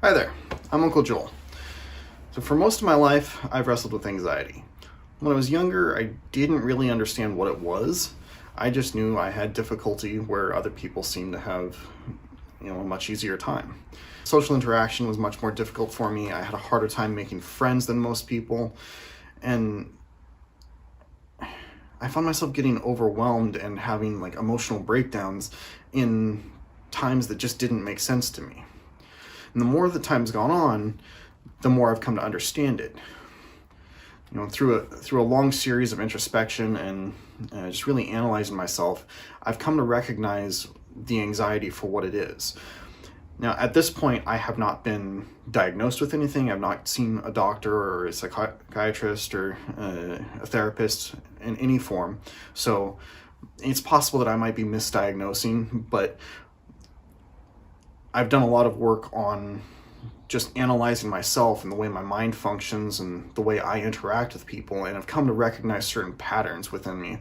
Hi there, I'm Uncle Joel. So for most of my life, I've wrestled with anxiety. When I was younger, I didn't really understand what it was. I just knew I had difficulty where other people seemed to have, a much easier time. Social interaction was much more difficult for me. I had a harder time making friends than most people, and I found myself getting overwhelmed and having emotional breakdowns in times that just didn't make sense to me. And the more the time's gone on, the more I've come to understand it. Through a long series of introspection and just really analyzing myself, I've come to recognize the anxiety for what it is. Now, at this point, I have not been diagnosed with anything. I've not seen a doctor or a psychiatrist or a therapist in any form. So it's possible that I might be misdiagnosing, but I've done a lot of work on just analyzing myself and the way my mind functions and the way I interact with people, and I've come to recognize certain patterns within me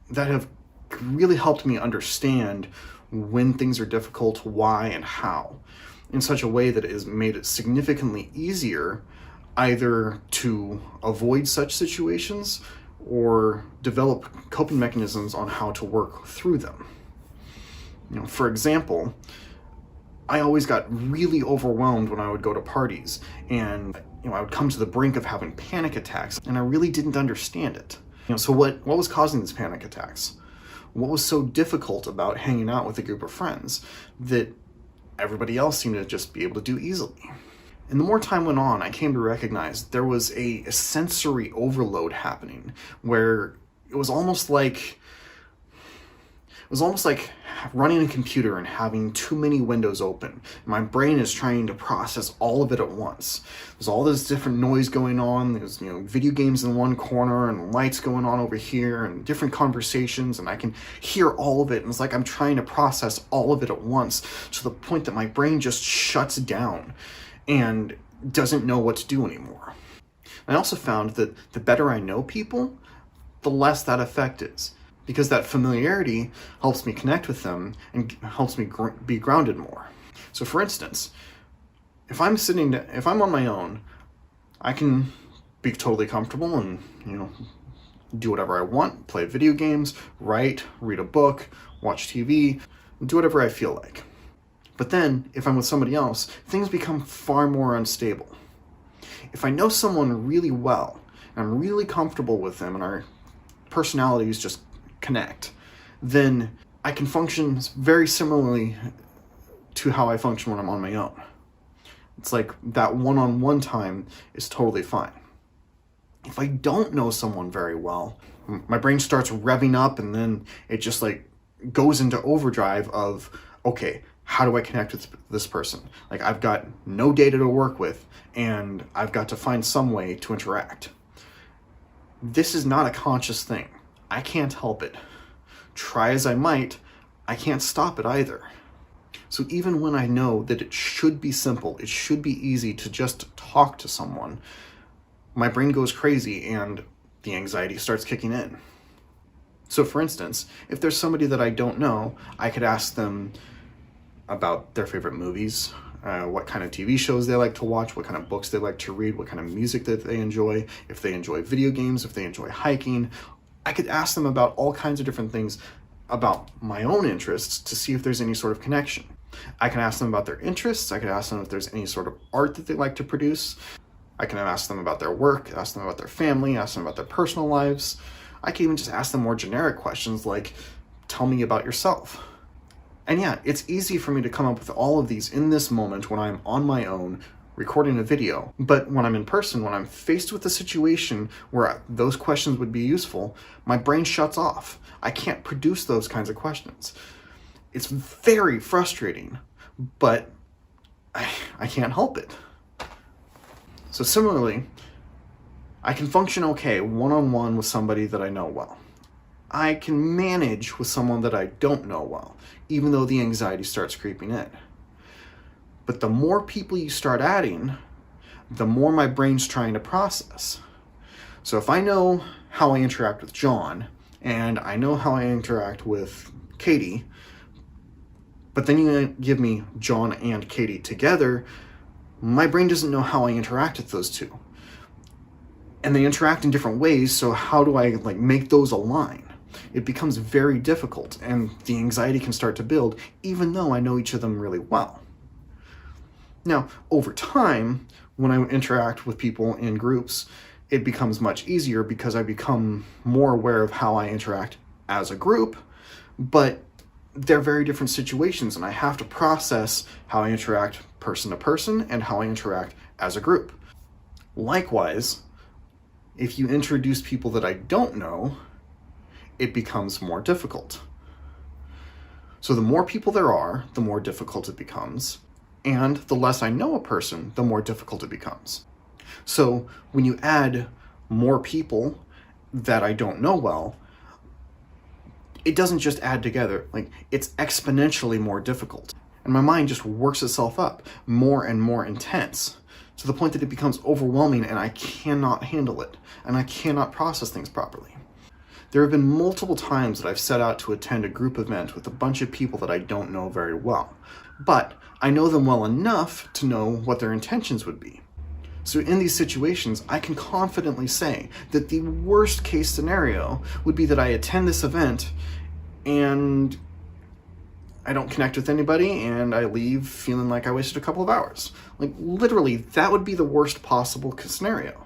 that have really helped me understand when things are difficult, why and how, in such a way that it has made it significantly easier either to avoid such situations or develop coping mechanisms on how to work through them. For example, I always got really overwhelmed when I would go to parties, and I would come to the brink of having panic attacks, and I really didn't understand it. So what was causing these panic attacks? What was so difficult about hanging out with a group of friends that everybody else seemed to just be able to do easily? And the more time went on, I came to recognize there was a sensory overload happening, where it was almost like running a computer and having too many windows open. My brain is trying to process all of it at once. There's all this different noise going on. There's video games in one corner and lights going on over here and different conversations, and I can hear all of it, and it's like I'm trying to process all of it at once to the point that my brain just shuts down and doesn't know what to do anymore. I also found that the better I know people, the less that effect is, because that familiarity helps me connect with them and helps me be grounded more. So for instance, if I'm on my own, I can be totally comfortable and, do whatever I want, play video games, write, read a book, watch TV, do whatever I feel like. But then, if I'm with somebody else, things become far more unstable. If I know someone really well, and I'm really comfortable with them, and our personalities just connect, then I can function very similarly to how I function when I'm on my own. It's like that one-on-one time is totally fine. If I don't know someone very well, my brain starts revving up, and then it just goes into overdrive of, okay, how do I connect with this person? I've got no data to work with, and I've got to find some way to interact. This is not a conscious thing. I can't help it. Try as I might, I can't stop it either. So even when I know that it should be simple, it should be easy to just talk to someone, my brain goes crazy and the anxiety starts kicking in. So for instance, if there's somebody that I don't know, I could ask them about their favorite movies, what kind of TV shows they like to watch, what kind of books they like to read, what kind of music that they enjoy, if they enjoy video games, if they enjoy hiking. I could ask them about all kinds of different things about my own interests to see if there's any sort of connection. I can ask them about their interests. I could ask them if there's any sort of art that they like to produce. I can ask them about their work, ask them about their family, ask them about their personal lives. I can even just ask them more generic questions like, tell me about yourself. And yeah, it's easy for me to come up with all of these in this moment when I'm on my own, recording a video. But when I'm in person, when I'm faced with a situation where those questions would be useful, my brain shuts off. I can't produce those kinds of questions. It's very frustrating, but I can't help it. So similarly, I can function okay one-on-one with somebody that I know well. I can manage with someone that I don't know well, even though the anxiety starts creeping in. But the more people you start adding, the more my brain's trying to process. So if I know how I interact with John, and I know how I interact with Katie, But then you give me John and Katie together, my brain doesn't know how I interact with those two. And they interact in different ways, so how do I make those align? It becomes very difficult, and the anxiety can start to build, even though I know each of them really well. Now, over time, when I interact with people in groups, it becomes much easier because I become more aware of how I interact as a group, but they're very different situations, and I have to process how I interact person to person and how I interact as a group. Likewise, if you introduce people that I don't know, it becomes more difficult. So the more people there are, the more difficult it becomes, and the less I know a person, the more difficult it becomes. So when you add more people that I don't know well, it doesn't just add together, it's exponentially more difficult. And my mind just works itself up more and more intense to the point that it becomes overwhelming and I cannot handle it and I cannot process things properly. There have been multiple times that I've set out to attend a group event with a bunch of people that I don't know very well, but I know them well enough to know what their intentions would be. So in these situations, I can confidently say that the worst case scenario would be that I attend this event and I don't connect with anybody and I leave feeling like I wasted a couple of hours. Literally, that would be the worst possible scenario.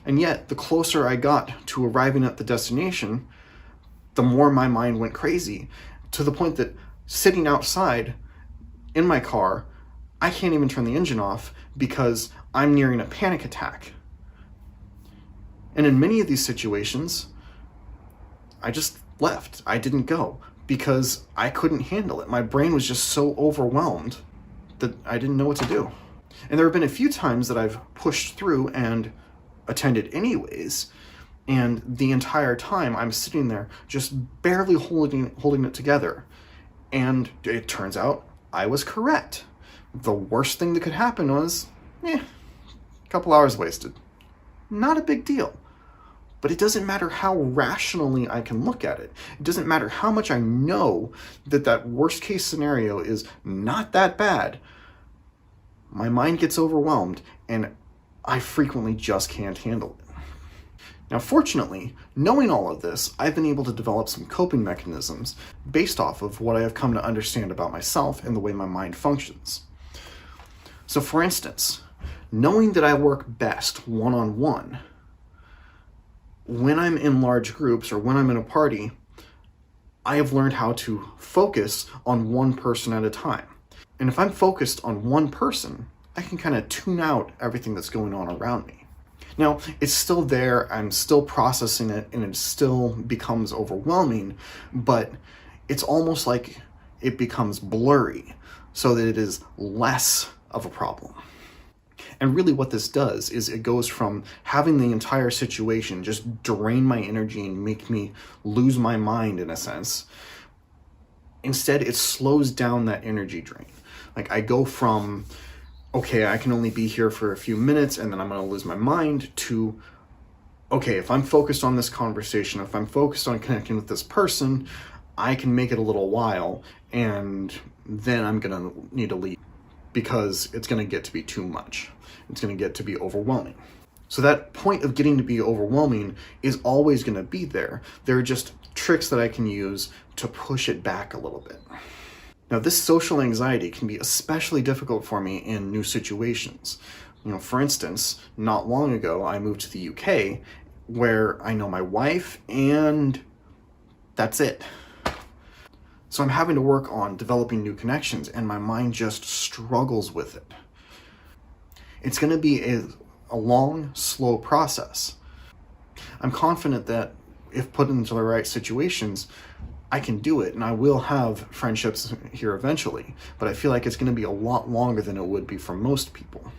And yet, the closer I got to arriving at the destination, the more my mind went crazy, to the point that sitting outside in my car, I can't even turn the engine off because I'm nearing a panic attack. And in many of these situations, I just left. I didn't go because I couldn't handle it. My brain was just so overwhelmed that I didn't know what to do. And there have been a few times that I've pushed through and attended anyways, and the entire time I'm sitting there just barely holding it together. And it turns out I was correct. The worst thing that could happen was, a couple hours wasted. Not a big deal. But it doesn't matter how rationally I can look at it. It doesn't matter how much I know that worst case scenario is not that bad. My mind gets overwhelmed and I frequently just can't handle it. Now, fortunately, knowing all of this, I've been able to develop some coping mechanisms based off of what I have come to understand about myself and the way my mind functions. So for instance, knowing that I work best one-on-one, when I'm in large groups or when I'm in a party, I have learned how to focus on one person at a time. And if I'm focused on one person, I can kind of tune out everything that's going on around me. Now, it's still there, I'm still processing it, and it still becomes overwhelming, but it's almost like it becomes blurry so that it is less of a problem. And really what this does is it goes from having the entire situation just drain my energy and make me lose my mind in a sense. Instead, it slows down that energy drain. I go from, okay, I can only be here for a few minutes and then I'm going to lose my mind, to, okay, if I'm focused on this conversation, if I'm focused on connecting with this person, I can make it a little while and then I'm going to need to leave because it's going to get to be too much. It's going to get to be overwhelming. So that point of getting to be overwhelming is always going to be there. There are just tricks that I can use to push it back a little bit. Now, this social anxiety can be especially difficult for me in new situations. For instance, not long ago, I moved to the UK where I know my wife and that's it. So I'm having to work on developing new connections and my mind just struggles with it. It's going to be a long, slow process. I'm confident that if put into the right situations, I can do it and I will have friendships here eventually, but I feel like it's going to be a lot longer than it would be for most people.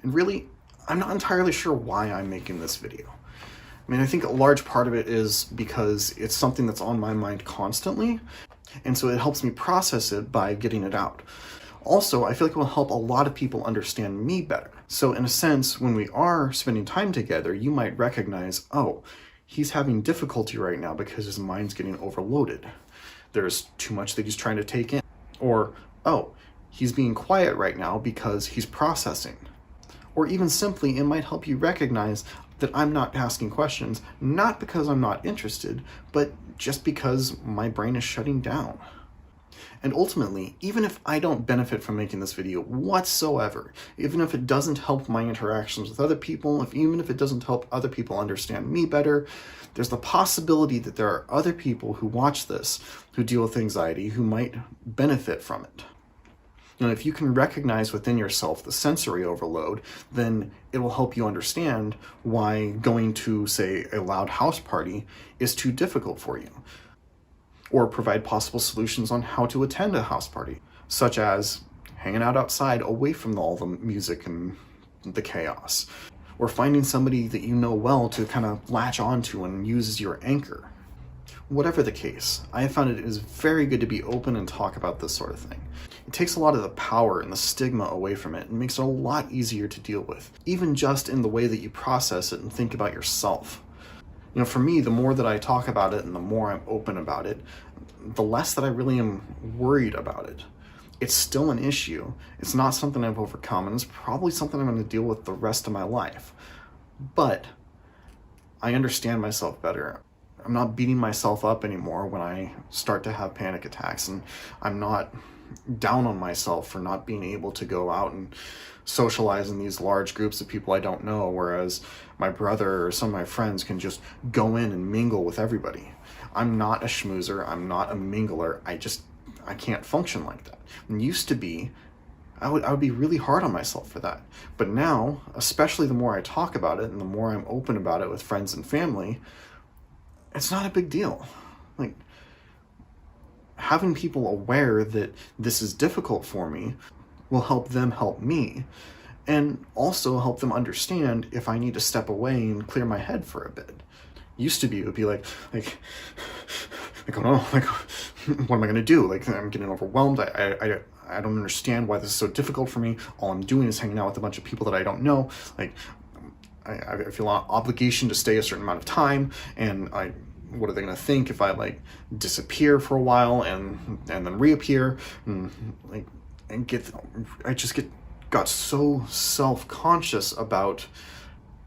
And really, I'm not entirely sure why I'm making this video. I think a large part of it is because it's something that's on my mind constantly, and so it helps me process it by getting it out. Also, I feel like it will help a lot of people understand me better. So in a sense, when we are spending time together, you might recognize, oh, he's having difficulty right now because his mind's getting overloaded. there's too much that he's trying to take in. Or, oh, he's being quiet right now because he's processing. Or even simply, it might help you recognize that I'm not asking questions, not because I'm not interested, but just because my brain is shutting down. And ultimately, even if I don't benefit from making this video whatsoever, even if it doesn't help my interactions with other people, even if it doesn't help other people understand me better, there's the possibility that there are other people who watch this, who deal with anxiety, who might benefit from it. And if you can recognize within yourself the sensory overload, then it will help you understand why going to, say, a loud house party is too difficult for you. Or provide possible solutions on how to attend a house party, such as hanging out outside away from all the music and the chaos. Or finding somebody that you know well to kind of latch onto and use as your anchor. Whatever the case, I have found it is very good to be open and talk about this sort of thing. It takes a lot of the power and the stigma away from it and makes it a lot easier to deal with, even just in the way that you process it and think about yourself. For me, the more that I talk about it and the more I'm open about it, the less that I really am worried about it. It's still an issue. It's not something I've overcome, and it's probably something I'm going to deal with the rest of my life. But I understand myself better. I'm not beating myself up anymore when I start to have panic attacks, and I'm not down on myself for not being able to go out and socialize in these large groups of people I don't know, whereas my brother or some of my friends can just go in and mingle with everybody. I'm not a schmoozer, I'm not a mingler, I can't function like that. And used to be, I would be really hard on myself for that. But now, especially the more I talk about it and the more I'm open about it with friends and family, it's not a big deal. Like, having people aware that this is difficult for me will help them help me, and also help them understand if I need to step away and clear my head for a bit. Used to be, it would be like, oh no, what am I gonna do? Like, I'm getting overwhelmed. I don't understand why this is so difficult for me. All I'm doing is hanging out with a bunch of people that I don't know. Like, I feel an obligation to stay a certain amount of time, and what are they going to think if I disappear for a while and then reappear, I just got so self-conscious about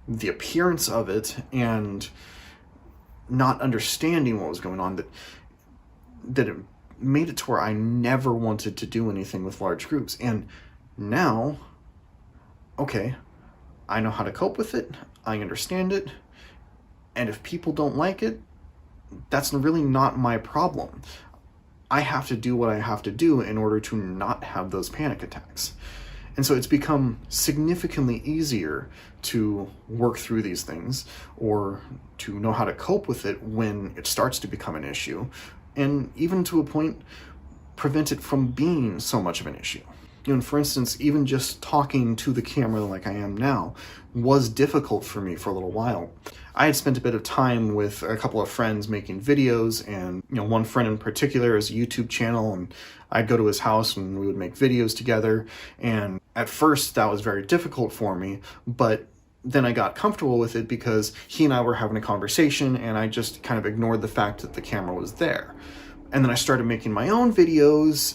the appearance of it and not understanding what was going on that it made it to where I never wanted to do anything with large groups. And now, okay, I know how to cope with it, I understand it, and if people don't like it, that's really not my problem. I have to do what I have to do in order to not have those panic attacks. And so it's become significantly easier to work through these things, or to know how to cope with it when it starts to become an issue, and even to a point, prevent it from being so much of an issue. And for instance, even just talking to the camera like I am now was difficult for me for a little while. I had spent a bit of time with a couple of friends making videos, and one friend in particular has a YouTube channel, and I'd go to his house and we would make videos together. And at first that was very difficult for me, but then I got comfortable with it because he and I were having a conversation, and I just kind of ignored the fact that the camera was there. And then I started making my own videos,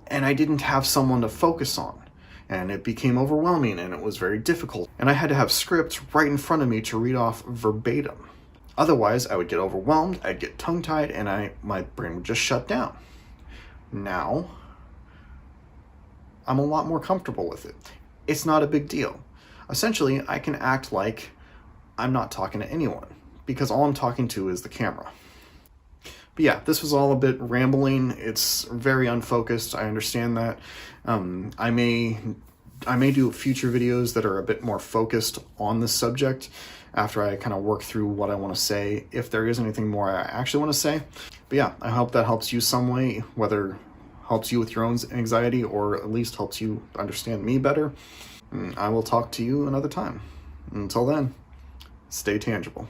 and I didn't have someone to focus on. And it became overwhelming, and it was very difficult. And I had to have scripts right in front of me to read off verbatim. Otherwise, I would get overwhelmed, I'd get tongue-tied, and my brain would just shut down. Now, I'm a lot more comfortable with it. It's not a big deal. Essentially, I can act like I'm not talking to anyone, because all I'm talking to is the camera. But yeah, this was all a bit rambling. It's very unfocused. I understand that. I may do future videos that are a bit more focused on this subject after I kind of work through what I want to say, if there is anything more I actually want to say. But yeah, I hope that helps you some way, whether helps you with your own anxiety or at least helps you understand me better. I will talk to you another time. Until then, stay tangible.